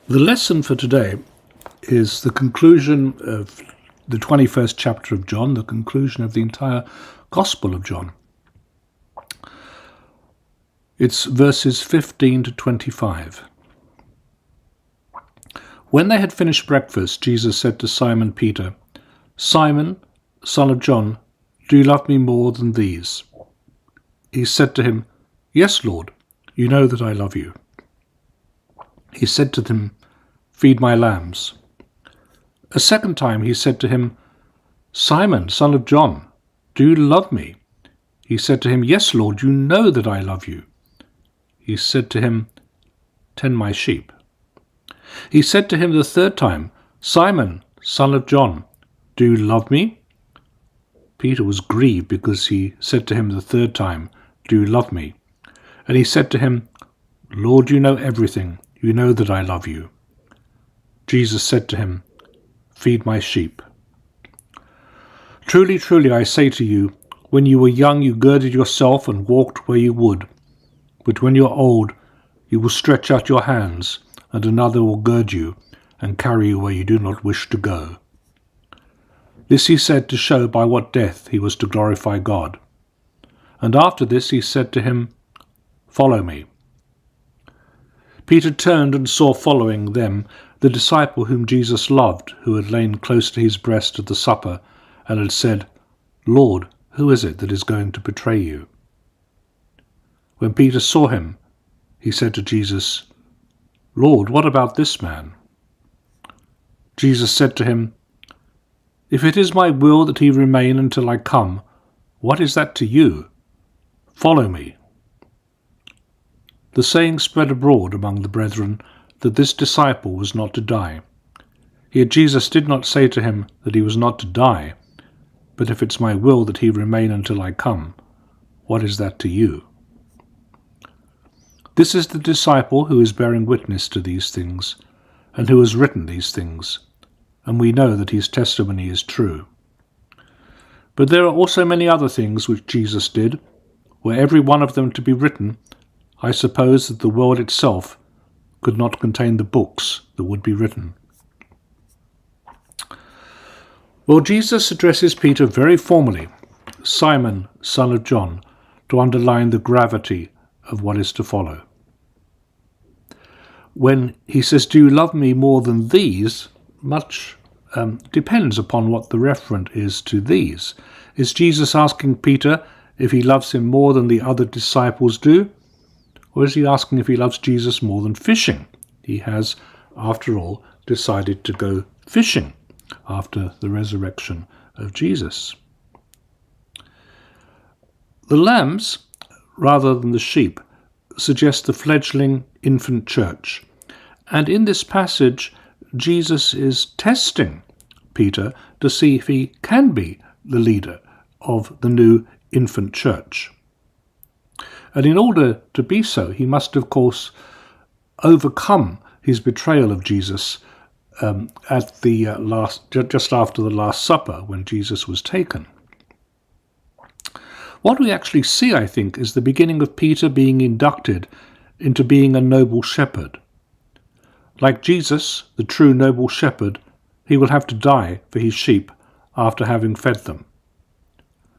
The lesson for today is the conclusion of the 21st chapter of John, the conclusion of the entire Gospel of John. It's verses 15 to 25. When they had finished breakfast, Jesus said to Simon Peter, "Simon, son of John, do you love me more than these?" He said to him, "Yes, Lord, you know that I love you." He said to them, "Feed my lambs." A second time he said to him, "Simon, son of John, do you love me?" He said to him, "Yes, Lord, you know that I love you." He said to him, "Tend my sheep." He said to him the third time, "Simon, son of John, do you love me?" Peter was grieved because he said to him the third time, "Do you love me?" And he said to him, "Lord, you know everything. You know that I love you." Jesus said to him, "Feed my sheep. Truly, truly, I say to you, when you were young you girded yourself and walked where you would. But when you are old, you will stretch out your hands, and another will gird you and carry you where you do not wish to go." This he said to show by what death he was to glorify God. And after this he said to him, "Follow me." Peter turned and saw following them the disciple whom Jesus loved, who had lain close to his breast at the supper, and had said, "Lord, who is it that is going to betray you?" When Peter saw him, he said to Jesus, "Lord, what about this man?" Jesus said to him, "If it is my will that he remain until I come, what is that to you? Follow me." The saying spread abroad among the brethren that this disciple was not to die. Yet Jesus did not say to him that he was not to die, but if it's my will that he remain until I come, what is that to you? This is the disciple who is bearing witness to these things, and who has written these things, and we know that his testimony is true. But there are also many other things which Jesus did. Were every one of them to be written, I suppose that the world itself could not contain the books that would be written. Well, Jesus addresses Peter very formally, "Simon, son of John," to underline the gravity of what is to follow. When he says, "Do you love me more than these?" much depends upon what the referent is to these. Is Jesus asking Peter if he loves him more than the other disciples do? Or is he asking if he loves Jesus more than fishing? He has, after all, decided to go fishing after the resurrection of Jesus. The lambs, rather than the sheep, suggest the fledgling infant church. And in this passage, Jesus is testing Peter to see if he can be the leader of the new infant church. And in order to be so, he must, of course, overcome his betrayal of Jesus at the just after the Last Supper, when Jesus was taken. What we actually see, I think, is the beginning of Peter being inducted into being a noble shepherd. Like Jesus, the true noble shepherd, he will have to die for his sheep after having fed them.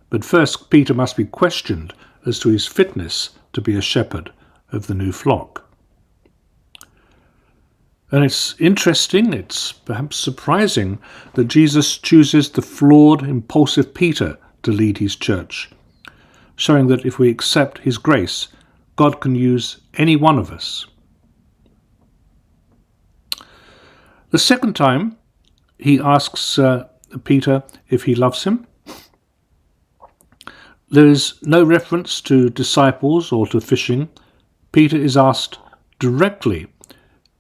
But first, Peter must be questioned as to his fitness to be a shepherd of the new flock. And it's interesting, it's perhaps surprising, that Jesus chooses the flawed, impulsive Peter to lead his church, showing that if we accept his grace, God can use any one of us. The second time, he asks Peter if he loves him. There is no reference to disciples or to fishing. Peter is asked directly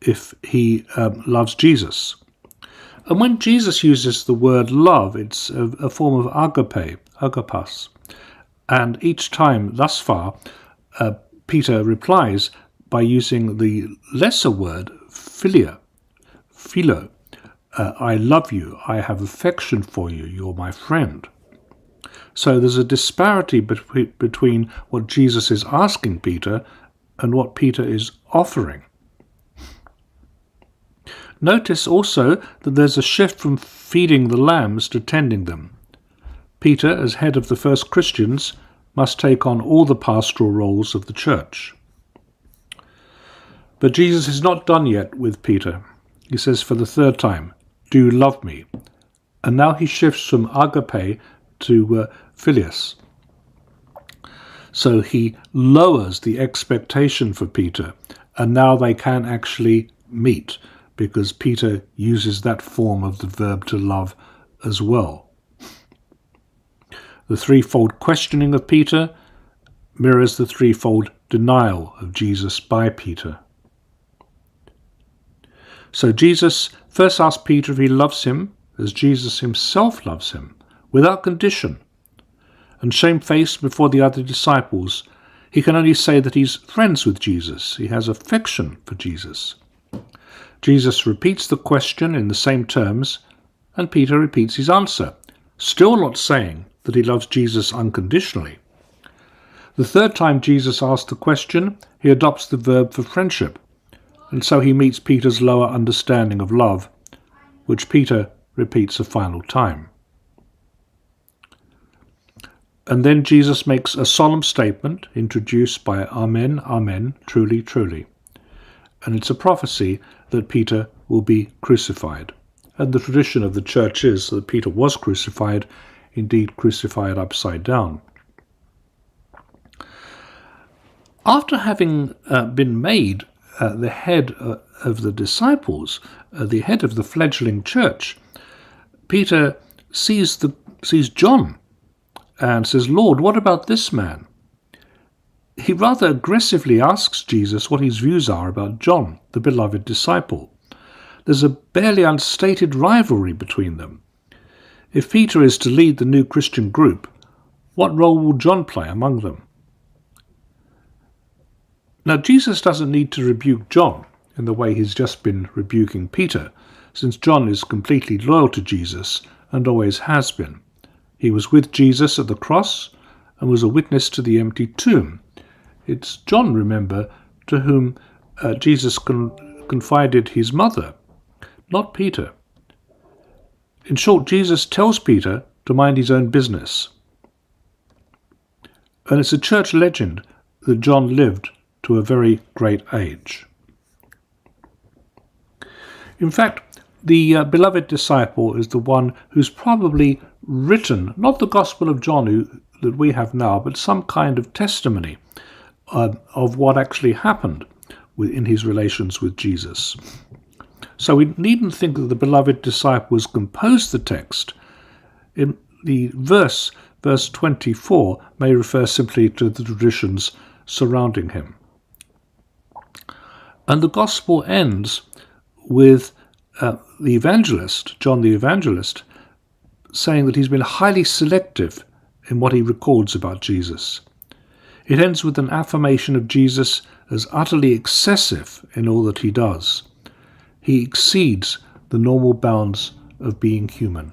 if he loves Jesus. And when Jesus uses the word love, it's a form of agape, agapas. And each time thus far, Peter replies by using the lesser word philo. I love you, I have affection for you, you're my friend. So there's a disparity between what Jesus is asking Peter and what Peter is offering. Notice also that there's a shift from feeding the lambs to tending them. Peter, as head of the first Christians, must take on all the pastoral roles of the church. But Jesus is not done yet with Peter. He says for the third time, "Do you love me?" And now he shifts from agape to philios. So he lowers the expectation for Peter, and now they can actually meet, because Peter uses that form of the verb to love as well. The threefold questioning of Peter mirrors the threefold denial of Jesus by Peter. So Jesus first asks Peter if he loves him as Jesus himself loves him, without condition. And shamefaced before the other disciples, he can only say that he's friends with Jesus. He has affection for Jesus. Jesus repeats the question in the same terms, and Peter repeats his answer, still not saying that he loves Jesus unconditionally. The third time Jesus asks the question, he adopts the verb for friendship, and so he meets Peter's lower understanding of love, which Peter repeats a final time. And then Jesus makes a solemn statement introduced by Amen, Amen, truly, truly. And it's a prophecy that Peter will be crucified. And the tradition of the church is that Peter was crucified, indeed crucified upside down. After having been made the head of the disciples, the head of the fledgling church, Peter sees John and says, "Lord, what about this man?" He rather aggressively asks Jesus what his views are about John, the beloved disciple. There's a barely unstated rivalry between them. If Peter is to lead the new Christian group, what role will John play among them? Now, Jesus doesn't need to rebuke John in the way he's just been rebuking Peter, since John is completely loyal to Jesus and always has been. He was with Jesus at the cross and was a witness to the empty tomb. It's John, remember, to whom Jesus confided his mother, not Peter. In short, Jesus tells Peter to mind his own business. And it's a church legend that John lived to a very great age. In fact, the beloved disciple is the one who's probably written, not the Gospel of John that we have now, but some kind of testimony of what actually happened in his relations with Jesus. So we needn't think that the beloved disciple has composed the text. In the verse 24 may refer simply to the traditions surrounding him. And the Gospel ends with the evangelist, John the evangelist, saying that he's been highly selective in what he records about Jesus. It ends with an affirmation of Jesus as utterly excessive in all that he does. He exceeds the normal bounds of being human.